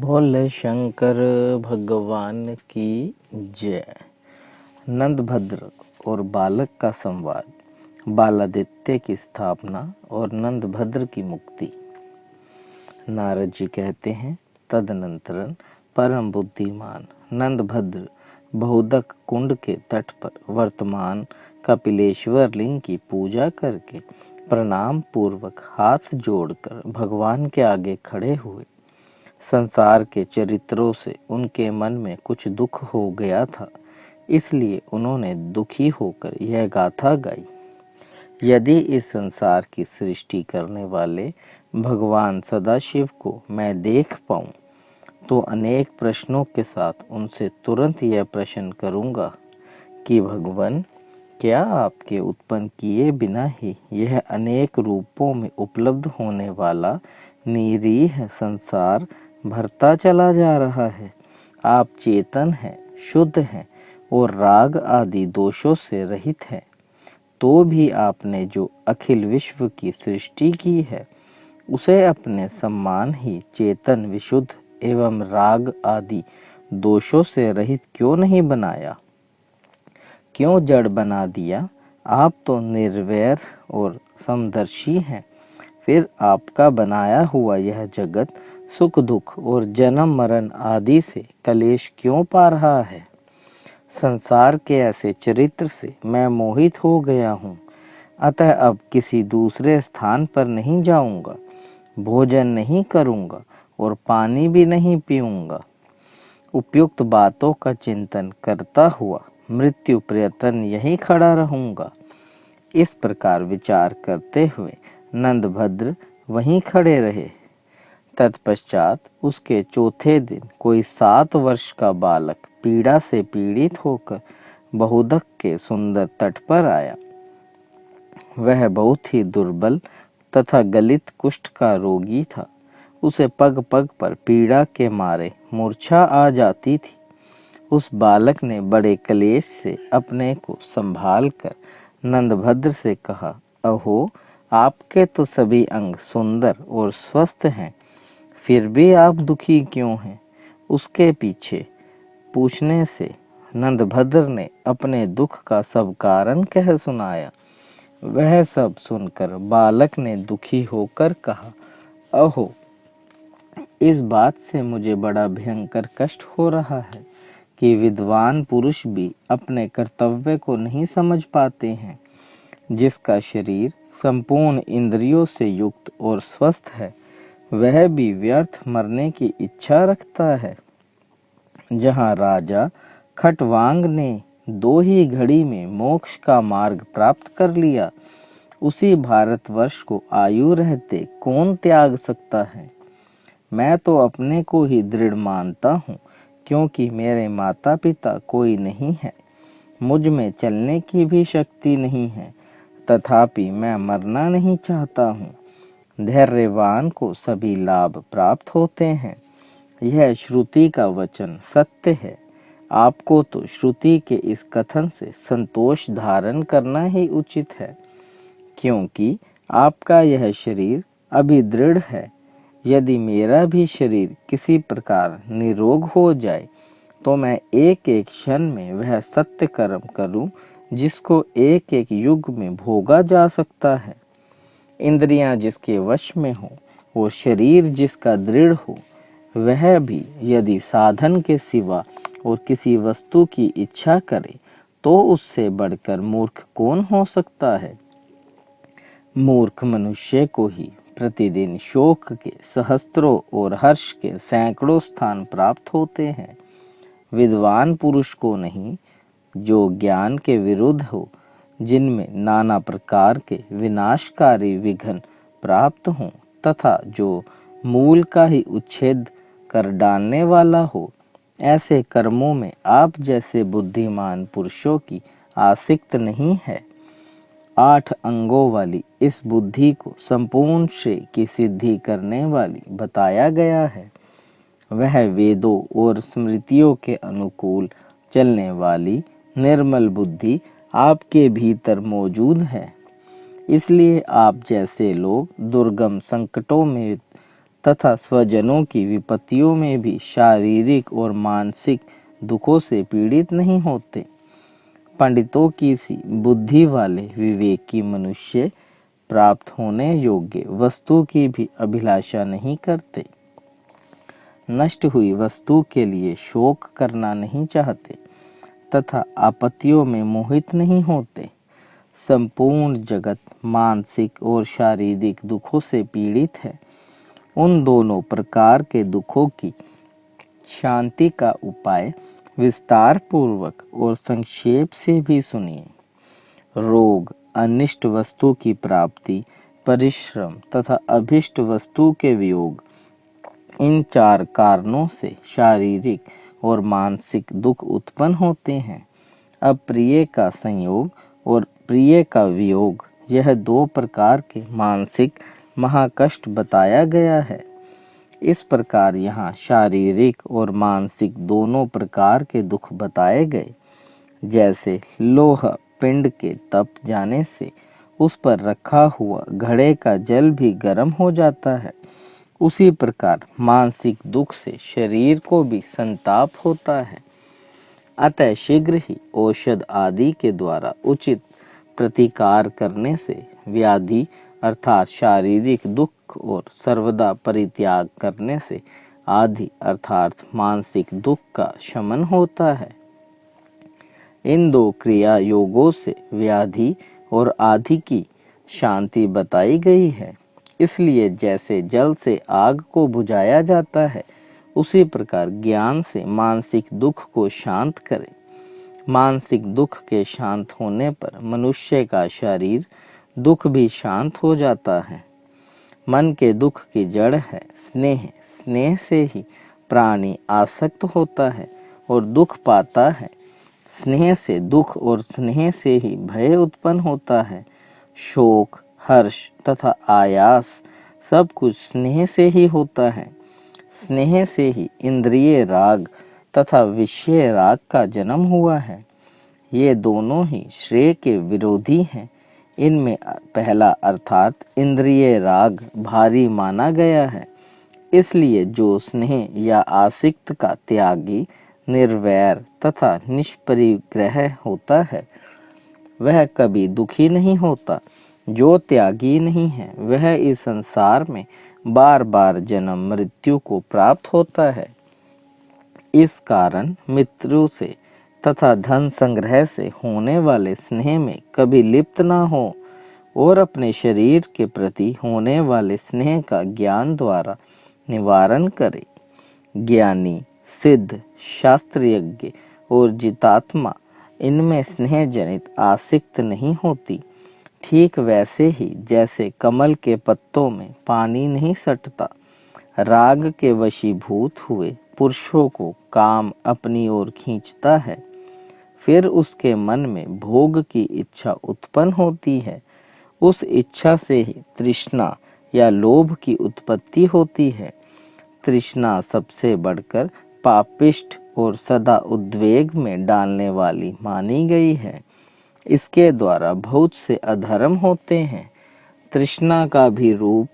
भोले शंकर भगवान की जय। नंदभद्र और बालक का संवाद, बालादित्य की स्थापना और नंदभद्र की मुक्ति। नारद जी कहते हैं, तदनंतर परम बुद्धिमान नंदभद्र बहुदक कुंड के तट पर वर्तमान कपिलेश्वर लिंग की पूजा करके प्रणाम पूर्वक हाथ जोड़कर भगवान के आगे खड़े हुए। संसार के चरित्रों से उनके मन में कुछ दुख हो गया था, इसलिए उन्होंने दुखी होकर यह गाथा गाई। यदि इस संसार की सृष्टि करने वाले भगवान सदाशिव को मैं देख पाऊं, तो अनेक प्रश्नों के साथ उनसे तुरंत यह प्रश्न करूंगा कि भगवान, क्या आपके उत्पन्न किए बिना ही यह अनेक रूपों में उपलब्ध होने वाला निरीह संसार भरता चला जा रहा है? आप चेतन हैं, शुद्ध हैं और राग आदि दोषों से रहित हैं, तो भी आपने जो अखिल विश्व की सृष्टि की है, उसे अपने समान ही चेतन, विशुद्ध एवं राग आदि दोषों से रहित क्यों नहीं बनाया? क्यों जड़ बना दिया? आप तो निर्वैर और समदर्शी हैं, फिर आपका बनाया हुआ यह जगत सुख दुख और जन्म मरण आदि से कलेश क्यों पा रहा है? संसार के ऐसे चरित्र से मैं मोहित हो गया हूँ, अतः अब किसी दूसरे स्थान पर नहीं जाऊंगा, भोजन नहीं करूंगा और पानी भी नहीं पीऊंगा। उपयुक्त बातों का चिंतन करता हुआ मृत्यु पर्यंत यहीं खड़ा रहूंगा। इस प्रकार विचार करते हुए नंदभद्र वहीं खड़े रहे। तत्पश्चात उसके चौथे दिन कोई 7 वर्ष का बालक पीड़ा से पीड़ित होकर बहुदक के सुंदर तट पर आया। वह बहुत ही दुर्बल तथा गलित कुष्ठ का रोगी था। उसे पग पग पर पीड़ा के मारे मूर्छा आ जाती थी। उस बालक ने बड़े क्लेश से अपने को संभाल कर नंदभद्र से कहा, अहो, आपके तो सभी अंग सुंदर और स्वस्थ हैं, फिर भी आप दुखी क्यों हैं? उसके पीछे पूछने से नंदभद्र ने अपने दुख का सब कारण कह सुनाया। वह सब सुनकर बालक ने दुखी होकर कहा, अहो, इस बात से मुझे बड़ा भयंकर कष्ट हो रहा है कि विद्वान पुरुष भी अपने कर्तव्य को नहीं समझ पाते हैं। जिसका शरीर संपूर्ण इंद्रियों से युक्त और स्वस्थ है, वह भी व्यर्थ मरने की इच्छा रखता है। जहाँ राजा खटवांग ने 2 ही घड़ी में मोक्ष का मार्ग प्राप्त कर लिया, उसी भारतवर्ष को आयु रहते कौन त्याग सकता है? मैं तो अपने को ही दृढ़ मानता हूँ, क्योंकि मेरे माता पिता कोई नहीं है, मुझ में चलने की भी शक्ति नहीं है, तथापि मैं मरना नहीं चाहता हूँ। धैर्यवान को सभी लाभ प्राप्त होते हैं, यह श्रुति का वचन सत्य है। आपको तो श्रुति के इस कथन से संतोष धारण करना ही उचित है, क्योंकि आपका यह शरीर अभी दृढ़ है। यदि मेरा भी शरीर किसी प्रकार निरोग हो जाए, तो मैं एक एक क्षण में वह सत्य कर्म करूं, जिसको एक एक युग में भोगा जा सकता है। इंद्रियां जिसके वश में हो और शरीर जिसका दृढ़ हो, वह भी यदि साधन के सिवा और किसी वस्तु की इच्छा करे, तो उससे बढ़कर मूर्ख कौन हो सकता है? मूर्ख मनुष्य को ही प्रतिदिन शोक के सहस्त्रों और हर्ष के सैकड़ों स्थान प्राप्त होते हैं, विद्वान पुरुष को नहीं, जो ज्ञान के विरुद्ध हो, जिनमें नाना प्रकार के विनाशकारी विघ्न प्राप्त हों, तथा जो मूल का ही उच्छेद कर डालने वाला हो, ऐसे कर्मों में आप जैसे बुद्धिमान पुरुषों की आसक्ति नहीं है। 8 अंगों वाली इस बुद्धि को संपूर्ण श्रेय की सिद्धि करने वाली बताया गया है। वह वेदों और स्मृतियों के अनुकूल चलने वाली निर्मल बुद्धि आपके भीतर मौजूद है। इसलिए आप जैसे लोग दुर्गम संकटों में तथा स्वजनों की विपत्तियों में भी शारीरिक और मानसिक दुखों से पीड़ित नहीं होते। पंडितों की सी बुद्धि वाले विवेकी मनुष्य प्राप्त होने योग्य वस्तु की भी अभिलाषा नहीं करते, नष्ट हुई वस्तु के लिए शोक करना नहीं चाहते तथा आपत्तियों में मोहित नहीं होते। संपूर्ण जगत मानसिक और शारीरिक दुखों से पीड़ित है। उन दोनों प्रकार के दुखों की शांति का उपाय विस्तार पूर्वक और संक्षेप से भी सुनिए। रोग, अनिष्ट वस्तु की प्राप्ति, परिश्रम तथा अभिष्ट वस्तु के वियोग, इन चार कारणों से शारीरिक और मानसिक दुख उत्पन्न होते हैं। अप्रिय का संयोग और प्रिय का वियोग, यह दो प्रकार के मानसिक महाकष्ट बताया गया है। इस प्रकार यहाँ शारीरिक और मानसिक दोनों प्रकार के दुख बताए गए। जैसे लोह पिंड के तप जाने से उस पर रखा हुआ घड़े का जल भी गर्म हो जाता है, उसी प्रकार मानसिक दुख से शरीर को भी संताप होता है। अतः शीघ्र ही औषध आदि के द्वारा उचित प्रतिकार करने से व्याधि अर्थात शारीरिक दुख और सर्वदा परित्याग करने से आदि अर्थात मानसिक दुख का शमन होता है। इन दो क्रिया योगों से व्याधि और आदि की शांति बताई गई है। इसलिए जैसे जल से आग को बुझाया जाता है, उसी प्रकार ज्ञान से मानसिक दुख को शांत करें। मानसिक दुख के शांत होने पर मनुष्य का शरीर दुख भी शांत हो जाता है। मन के दुख की जड़ है स्नेह, स्नेह से ही प्राणी आसक्त होता है और दुख पाता है। स्नेह से दुख और स्नेह से ही भय उत्पन्न होता है। शोक, हर्ष तथा आयास सब कुछ स्नेह से ही होता है। स्नेह से ही इंद्रिय राग तथा विषय राग का जन्म हुआ है। ये दोनों ही श्रेय के विरोधी हैं। इनमें पहला अर्थात इंद्रिय राग भारी माना गया है। इसलिए जो स्नेह या आसक्त का त्यागी, निर्वैर तथा निष्परिग्रह होता है, वह कभी दुखी नहीं होता। जो त्यागी नहीं है, वह इस संसार में बार बार जन्म मृत्यु को प्राप्त होता है। इस कारण मित्रों से तथा धन संग्रह से होने वाले स्नेह में कभी लिप्त न हो और अपने शरीर के प्रति होने वाले स्नेह का ज्ञान द्वारा निवारण करे। ज्ञानी, सिद्ध, शास्त्रयज्ञ और जितात्मा इनमें स्नेह जनित आसक्त नहीं होती। ठीक वैसे ही जैसे कमल के पत्तों में पानी नहीं सटता, राग के वशीभूत हुए पुरुषों को काम अपनी ओर खींचता है, फिर उसके मन में भोग की इच्छा उत्पन्न होती है। उस इच्छा से ही तृष्णा या लोभ की उत्पत्ति होती है। तृष्णा सबसे बढ़कर पापिष्ट और सदा उद्वेग में डालने वाली मानी गई है। इसके द्वारा बहुत से अधर्म होते हैं। तृष्णा का भी रूप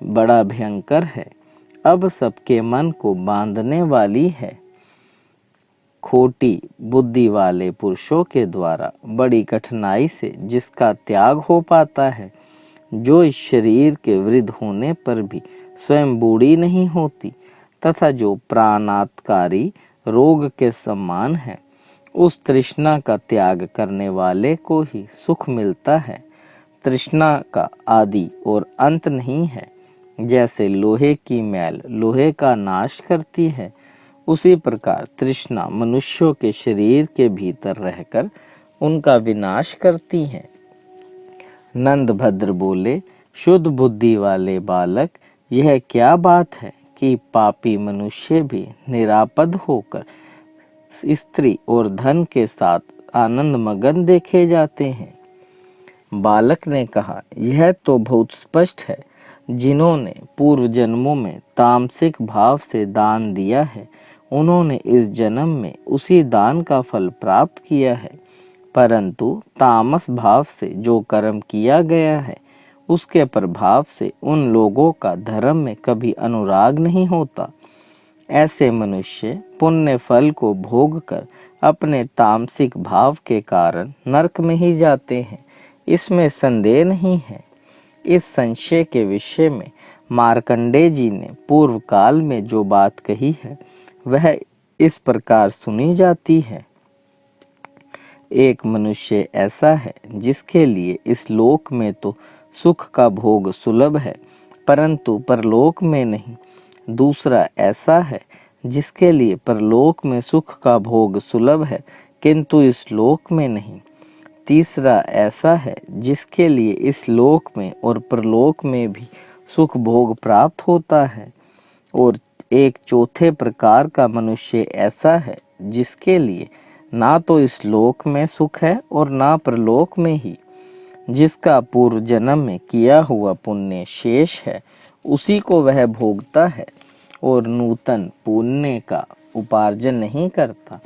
बड़ा भयंकर है, अब सबके मन को बांधने वाली है। खोटी बुद्धि वाले पुरुषों के द्वारा बड़ी कठिनाई से जिसका त्याग हो पाता है, जो इस शरीर के वृद्ध होने पर भी स्वयं बूढ़ी नहीं होती तथा जो प्राणातकारी रोग के समान है, उस तृष्णा का त्याग करने वाले को ही सुख मिलता है। तृष्णा का आदि और अंत नहीं है। जैसे लोहे की मैल लोहे का नाश करती है, उसी प्रकार तृष्णा मनुष्यों के शरीर के भीतर रहकर उनका विनाश करती है। नंदभद्र बोले, शुद्ध बुद्धि वाले बालक, यह क्या बात है कि पापी मनुष्य भी निरापद होकर स्त्री और धन के साथ आनंद मगन देखे जाते हैं। बालक ने कहा, यह तो बहुत स्पष्ट है। जिन्होंने पूर्व जन्मों में तामसिक भाव से दान दिया है, उन्होंने इस जन्म में उसी दान का फल प्राप्त किया है। परंतु तामस भाव से जो कर्म किया गया है, उसके प्रभाव से उन लोगों का धर्म में कभी अनुराग नहीं होता। ऐसे मनुष्य पुण्य फल को भोग कर अपने तामसिक भाव के कारण नरक में ही जाते हैं, इसमें संदेह नहीं है। इस संशय के विषय में मार्कंडेय जी ने पूर्व काल में जो बात कही है वह इस प्रकार सुनी जाती है। एक मनुष्य ऐसा है जिसके लिए इस लोक में तो सुख का भोग सुलभ है परंतु परलोक में नहीं। दूसरा ऐसा है जिसके लिए परलोक में सुख का भोग सुलभ है किंतु इस लोक में नहीं। तीसरा ऐसा है जिसके लिए इस लोक में और परलोक में भी सुख भोग प्राप्त होता है। और एक चौथे प्रकार का मनुष्य ऐसा है जिसके लिए ना तो इस लोक में सुख है और ना परलोक में ही। जिसका पूर्व जन्म में किया हुआ पुण्य शेष है उसी को वह भोगता है और नूतन पुण्य का उपार्जन नहीं करता।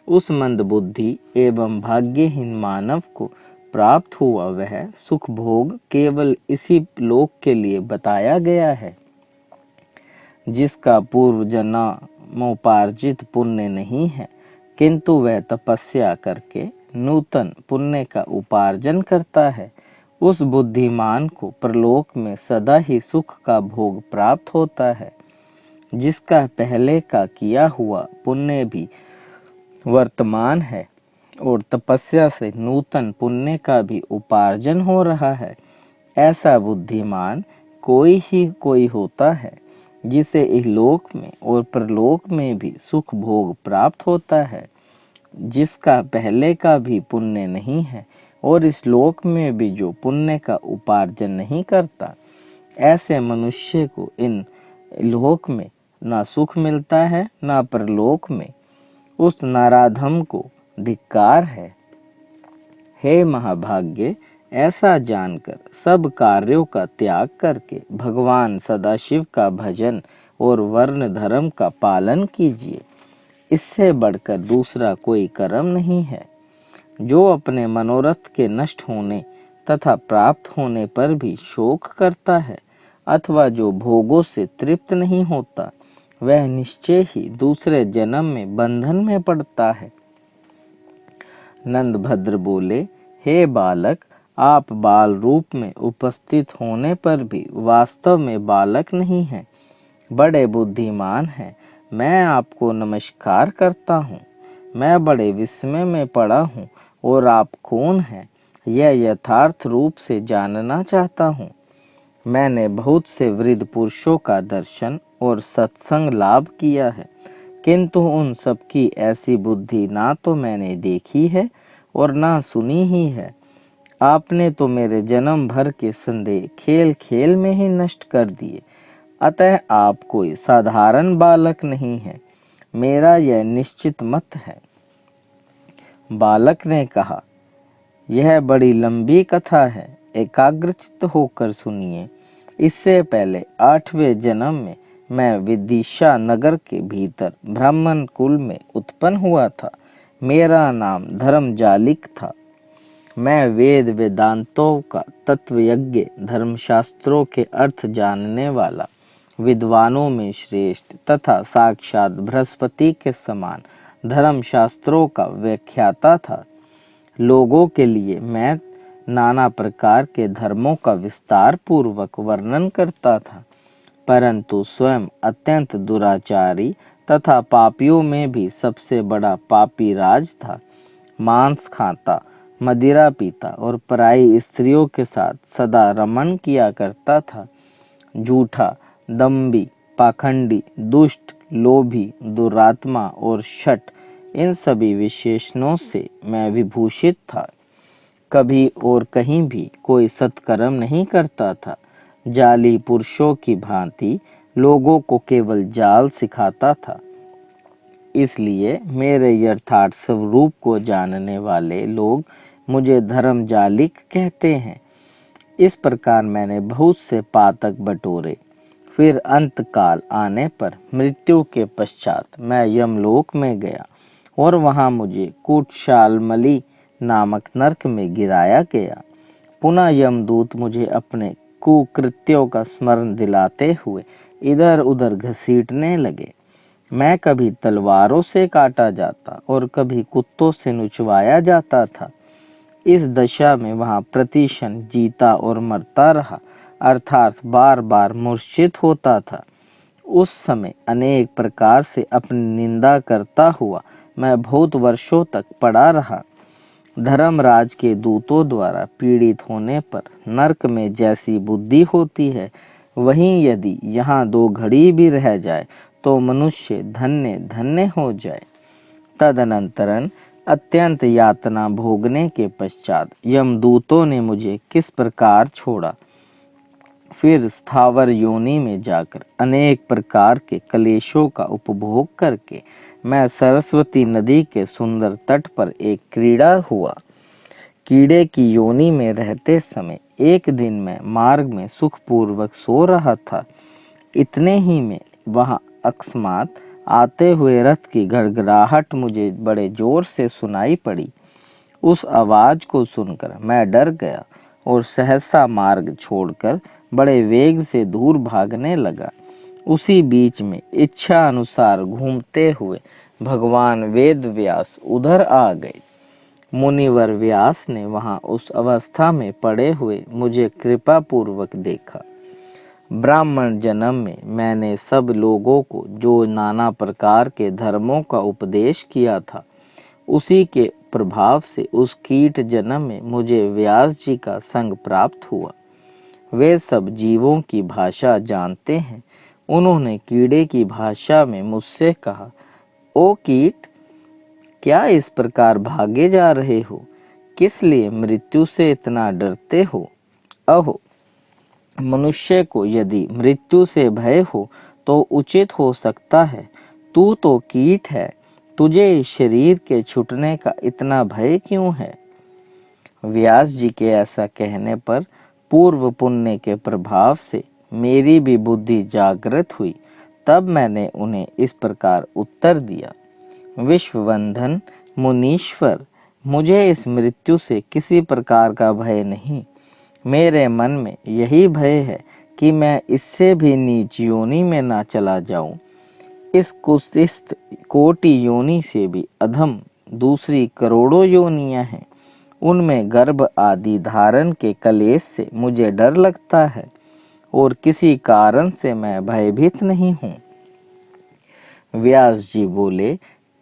उस मंद बुद्धि एवं भाग्यहीन मानव को प्राप्त हुआ वह सुख भोग केवल इसी लोक के लिए बताया गया है। जिसका पूर्व जन्मोपार्जित पुण्य नहीं है किंतु वह तपस्या करके नूतन पुण्य का उपार्जन करता है, उस बुद्धिमान को परलोक में सदा ही सुख का भोग प्राप्त होता है। जिसका पहले का किया हुआ पुण्य भी वर्तमान है और तपस्या से नूतन पुण्य का भी उपार्जन हो रहा है, ऐसा बुद्धिमान कोई होता है जिसे इहलोक में और परलोक में भी सुख भोग प्राप्त होता है। जिसका पहले का भी पुण्य नहीं है और इस लोक में भी जो पुण्य का उपार्जन नहीं करता, ऐसे मनुष्य को इन लोक में ना सुख मिलता है ना परलोक में। उस नराधम को धिक्कार है। हे महाभाग्य, ऐसा जानकर सब कार्यों का त्याग करके भगवान सदाशिव का भजन और वर्ण धर्म का पालन कीजिए। इससे बढ़कर दूसरा कोई कर्म नहीं है। जो अपने मनोरथ के नष्ट होने तथा प्राप्त होने पर भी शोक करता है अथवा जो भोगों से तृप्त नहीं होता, वह निश्चय ही दूसरे जन्म में बंधन में पड़ता है। नंदभद्र बोले, हे बालक, आप बाल रूप में उपस्थित होने पर भी वास्तव में बालक नहीं हैं, बड़े बुद्धिमान हैं। मैं आपको नमस्कार करता हूँ। मैं बड़े विस्मय में पड़ा हूँ और आप कौन हैं यह यथार्थ रूप से जानना चाहता हूँ। मैंने बहुत से वृद्ध पुरुषों का दर्शन और सत्संग लाभ किया है किंतु उन सबकी ऐसी बुद्धि ना तो मैंने देखी है और ना सुनी ही है। आपने तो मेरे जन्म भर के संदेह खेल खेल में ही नष्ट कर दिए, अतः आप कोई साधारण बालक नहीं है, मेरा यह निश्चित मत है। बालक ने कहा, यह बड़ी लंबी कथा है, एकाग्रचित्त होकर सुनिए। इससे पहले 8वें जन्म में मैं विदिशा नगर के भीतर ब्राह्मण कुल में उत्पन्न हुआ था। मेरा नाम धर्मजालिक था। मैं वेद वेदांतों का तत्व यज्ञ धर्मशास्त्रों के अर्थ जानने वाला, विद्वानों में श्रेष्ठ तथा साक्षात बृहस्पति के समान धर्मशास्त्रों का व्याख्याता था। लोगों के लिए मैं नाना प्रकार के धर्मों का विस्तार पूर्वक वर्णन करता था, परंतु स्वयं अत्यंत दुराचारी तथा पापियों में भी सबसे बड़ा पापी राज था। मांस खाता, मदिरा पीता और पराई स्त्रियों के साथ सदा रमण किया करता था। झूठा, दम्भी, पाखंडी, दुष्ट, लोभी, दुरात्मा और शठ, इन सभी विशेषणों से मैं विभूषित था। कभी और कहीं भी कोई सत्कर्म नहीं करता था। जाली पुरुषों की भांति लोगों को केवल जाल सिखाता था। इसलिए मेरे यथार्थ स्वरूप को जानने वाले लोग मुझे धर्मजालिक कहते हैं। इस प्रकार मैंने बहुत से पातक बटोरे। फिर अंतकाल आने पर मृत्यु के पश्चात मैं यमलोक में गया और वहां मुझे कूटशालमली नामक नरक में गिराया गया। पुनः यमदूत मुझे अपने कुकृत्यों का स्मरण दिलाते हुए इधर उधर घसीटने लगे। मैं कभी तलवारों से काटा जाता और कभी कुत्तों से नुचवाया जाता था। इस दशा में वहां प्रतिक्षण जीता और मरता रहा, अर्थात बार बार मूर्छित होता था। उस समय अनेक प्रकार से अपनी निंदा करता हुआ मैं बहुत वर्षों तक पड़ा रहा। धर्मराज के दूतों द्वारा पीड़ित होने पर नरक में जैसी बुद्धि होती है, वहीं यदि यहाँ 2 घड़ी भी रह जाए तो मनुष्य धन्य धन्य हो जाए। तदनंतरन अत्यंत यातना भोगने के पश्चात यमदूतों ने मुझे किस प्रकार छोड़ा। फिर स्थावर योनि में जाकर अनेक प्रकार के क्लेशों का उपभोग करके मैं सरस्वती नदी के सुंदर तट पर एक क्रीड़ा हुआ। कीड़े की योनि में रहते समय एक दिन मैं मार्ग में सुखपूर्वक सो रहा था। इतने ही में वहां अकस्मात आते हुए रथ की गड़गड़ाहट मुझे बड़े जोर से सुनाई पड़ी। उस आवाज को सुनकर मैं डर गया और सहसा मार्ग छोड़कर बड़े वेग से दूर भागने लगा। उसी बीच में इच्छा अनुसार घूमते हुए भगवान वेद व्यास उधर आ गए। मुनिवर व्यास ने वहां उस अवस्था में पड़े हुए मुझे कृपा पूर्वक देखा। ब्राह्मण जन्म में मैंने सब लोगों को जो नाना प्रकार के धर्मों का उपदेश किया था, उसी के प्रभाव से उस कीट जन्म में मुझे व्यास जी का संग प्राप्त हुआ। वे सब जीवों की भाषा जानते हैं। उन्होंने कीड़े की भाषा में मुझसे कहा, ओ कीट, क्या इस प्रकार भागे जा रहे हो? किस लिए मृत्यु से इतना डरते हो? अहो, मनुष्य को यदि मृत्यु से भय हो तो उचित हो सकता है। तू तो कीट है, तुझे इस शरीर के छूटने का इतना भय क्यों है? व्यास जी के ऐसा कहने पर पूर्व पुण्य के प्रभाव से मेरी भी बुद्धि जागृत हुई। तब मैंने उन्हें इस प्रकार उत्तर दिया, विश्ववंधन मुनीश्वर, मुझे इस मृत्यु से किसी प्रकार का भय नहीं। मेरे मन में यही भय है कि मैं इससे भी नीच योनि में ना चला जाऊं। इस कुत्सित कोटि योनि से भी अधम दूसरी करोड़ों योनियां हैं। उनमें गर्भ आदि धारण के कलेश से मुझे डर लगता है और किसी कारण से मैं भयभीत नहीं हूँ। व्यास जी बोले,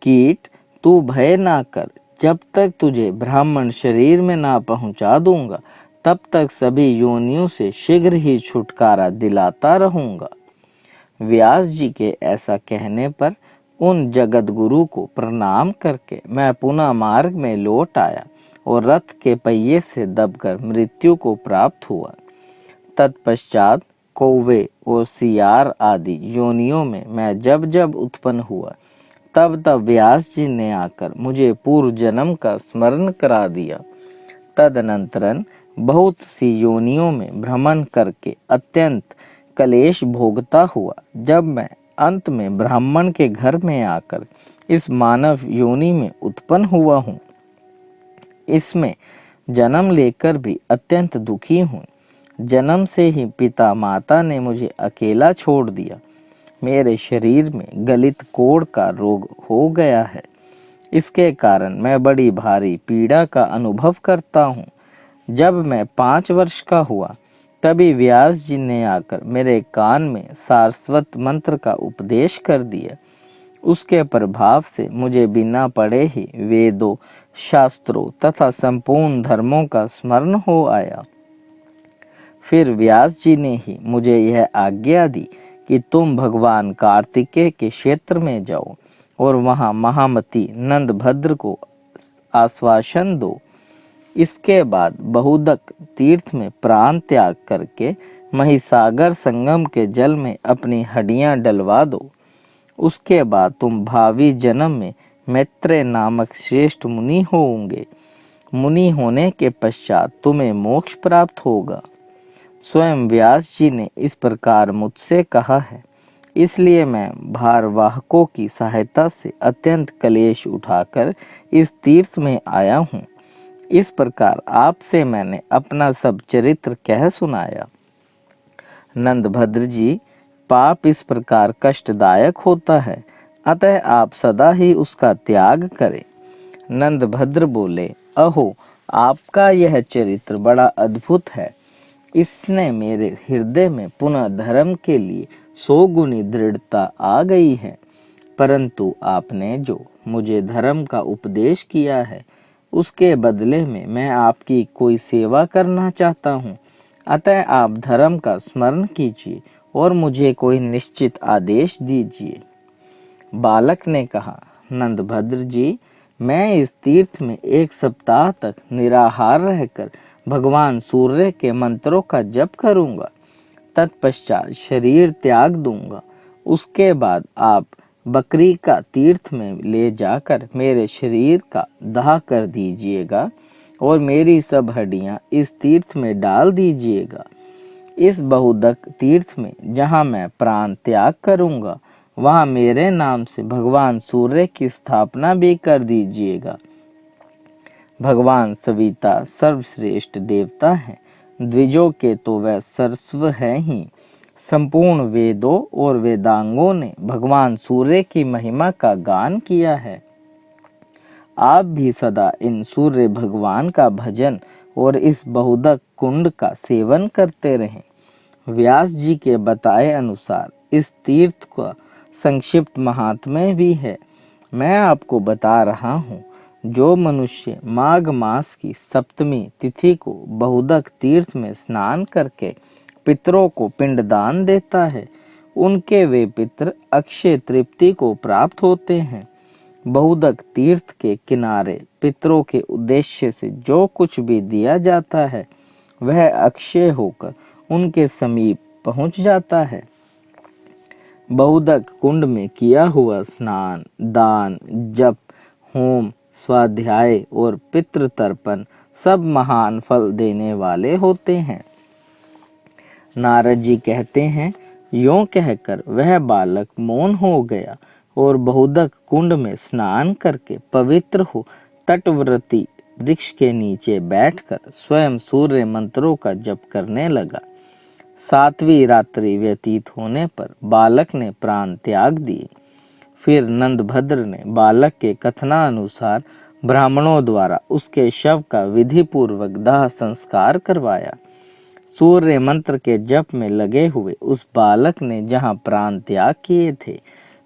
कीट, तू भय ना कर। जब तक तुझे ब्राह्मण शरीर में ना पहुंचा दूंगा, तब तक सभी योनियों से शीघ्र ही छुटकारा दिलाता रहूंगा। व्यास जी के ऐसा कहने पर उन जगत गुरु को प्रणाम करके मैं पुनः मार्ग में लौट आया और रथ के पहिए से दबकर मृत्यु को प्राप्त हुआ। तत्पश्चात कौवे और सियार आदि योनियों में मैं जब जब उत्पन्न हुआ, तब तब व्यास जी ने आकर मुझे पूर्व जन्म का स्मरण करा दिया। तदनंतरन बहुत सी योनियों में भ्रमण करके अत्यंत कलेश भोगता हुआ जब मैं अंत में ब्राह्मण के घर में आकर इस मानव योनि में उत्पन्न हुआ हूँ, इसमें जन्म लेकर भी अत्यंत दुखी हूँ। जन्म से ही पिता माता ने मुझे अकेला छोड़ दिया। मेरे शरीर में गलित कोढ़ का रोग हो गया है। इसके कारण मैं बड़ी भारी पीड़ा का अनुभव करता हूँ। जब मैं 5 वर्ष का हुआ, तभी व्यास जी ने आकर मेरे कान में सारस्वत मंत्र का उपदेश कर दिया। उसके प्रभाव से मुझे बिना पढ़े ही वेदों, शास्त्रों तथा संपूर्ण धर्मों का स्मरण हो आया। फिर व्यास जी ने ही मुझे यह आज्ञा दी कि तुम भगवान कार्तिकेय के क्षेत्र में जाओ और वहां महामती नंदभद्र को आश्वासन दो। इसके बाद बहुदक तीर्थ में प्राण त्याग करके महिसागर संगम के जल में अपनी हड्डियां डलवा दो। उसके बाद तुम भावी जन्म में मैत्रेय नामक श्रेष्ठ मुनि होंगे। मुनि होने के पश्चात तुम्हें मोक्ष प्राप्त होगा। स्वयं व्यास जी ने इस प्रकार मुझसे कहा है, इसलिए मैं भारवाहकों की सहायता से अत्यंत कलेश उठाकर इस तीर्थ में आया हूँ। इस प्रकार आपसे मैंने अपना सब चरित्र कह सुनाया। नंदभद्र जी, पाप इस प्रकार कष्टदायक होता है, अतः आप सदा ही उसका त्याग करें। नंदभद्र बोले, अहो, आपका यह चरित्र बड़ा अद्भुत है। इसने मेरे हृदय में पुनः धर्म के लिए 100 गुनी दृढ़ता आ गई है। परंतु आपने जो मुझे धर्म का उपदेश किया है, उसके बदले में मैं आपकी कोई सेवा करना चाहता हूँ। अतः आप धर्म का स्मरण कीजिए और मुझे कोई निश्चित आदेश दीजिए। बालक ने कहा, नंदभद्र जी, मैं इस तीर्थ में 1 सप्ताह तक निराहार रहकर भगवान सूर्य के मंत्रों का जप करूंगा। तत्पश्चात शरीर त्याग दूंगा। उसके बाद आप बकरी का तीर्थ में ले जाकर मेरे शरीर का दाह कर दीजिएगा और मेरी सब हड्डियां इस तीर्थ में डाल दीजिएगा। इस बहुदक तीर्थ में जहाँ मैं प्राण त्याग करूंगा, वहाँ मेरे नाम से भगवान सूर्य की स्थापना भी कर दीजिएगा। भगवान सविता सर्वश्रेष्ठ देवता हैं। द्विजों के तो वह सर्वस्व है ही। संपूर्ण वेदों और वेदांगों ने भगवान सूर्य की महिमा का गान किया है। आप भी सदा इन सूर्य भगवान का भजन और इस बहुदक कुंड का सेवन करते रहें। व्यास जी के बताए अनुसार इस तीर्थ का संक्षिप्त महात्म्य भी है। मैं आपको बता रहा हूँ। जो मनुष्य माघ मास की सप्तमी तिथि को बहुदक तीर्थ में स्नान करके पितरों को पिंडदान देता है, उनके वे पितर अक्षय तृप्ति को प्राप्त होते हैं। बहुदक तीर्थ के किनारे पितरों के उद्देश्य से जो कुछ भी दिया जाता है, वह अक्षय होकर उनके समीप पहुंच जाता है। बहुदक कुंड में किया हुआ स्नान, दान, जप, होम, स्वाध्याय और पितृतर्पण सब महान फल देने वाले होते हैं। नारद जी कहते हैं, यों कहकर वह बालक मौन हो गया और बहुदक कुंड में स्नान करके पवित्र हो तटवर्ती वृक्ष के नीचे बैठकर स्वयं सूर्य मंत्रों का जप करने लगा। 7वीं रात्रि व्यतीत होने पर बालक ने प्राण त्याग दिए। फिर नंदभद्र ने बालक के कथनानुसार ब्राह्मणों द्वारा उसके शव का विधि पूर्वक दाह संस्कार करवाया। सूर्य मंत्र के जप में लगे हुए उस बालक ने जहाँ प्राण त्याग किए थे,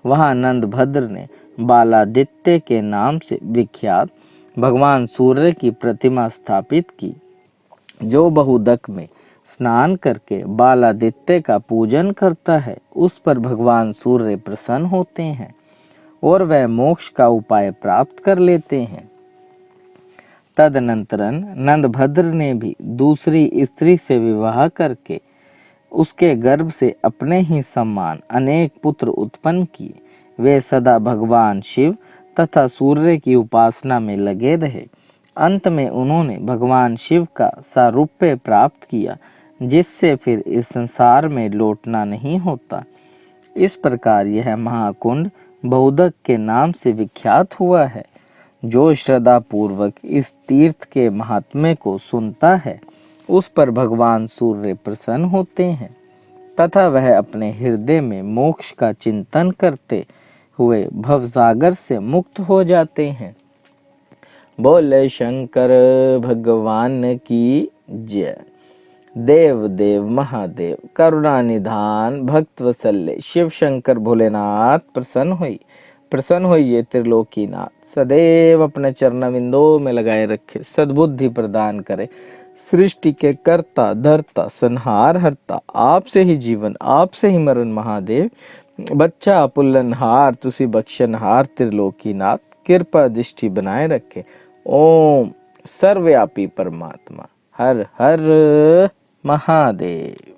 वहाँ नंदभद्र ने बालादित्य के नाम से विख्यात भगवान सूर्य की प्रतिमा स्थापित की। जो बहुदक में स्नान करके बालादित्य का पूजन करता है, उस पर भगवान सूर्य प्रसन्न होते हैं और वह मोक्ष का उपाय प्राप्त कर लेते हैं। तदनंतरन नंदभद्र ने भी दूसरी स्त्री से विवाह करके उसके गर्भ से अपने ही समान अनेक पुत्र उत्पन्न किए। वे सदा भगवान शिव तथा सूर्य की उपासना में लगे रहे। अंत में उन्होंने भगवान शिव का सारूप्य प्राप्त किया, जिससे फिर इस संसार में लौटना नहीं होता। इस प्रकार यह महाकुंड बहुदक के नाम से विख्यात हुआ है। जो श्रद्धा पूर्वक इस तीर्थ के महात्म्य को सुनता है, उस पर भगवान सूर्य प्रसन्न होते हैं तथा वह अपने हृदय में मोक्ष का चिंतन करते हुए भवसागर से मुक्त हो जाते हैं। बोले शंकर भगवान की जय। देव देव महादेव करुणा निधान भक्त वत्सल्य शिव शंकर भोलेनाथ प्रसन्न होइए त्रिलोकीनाथ। सदैव अपने चरणविंदों में लगाए रखे, सद्बुद्धि प्रदान करे। सृष्टि के कर्ता धर्ता संहार हरता, आपसे ही जीवन आपसे ही मरण महादेव। बच्चा पुल्लनहार तुसी बख्शनहार त्रिलोकीनाथ, कृपा दृष्टि बनाए रखे। ओम सर्वव्यापी परमात्मा हर हर महादेव।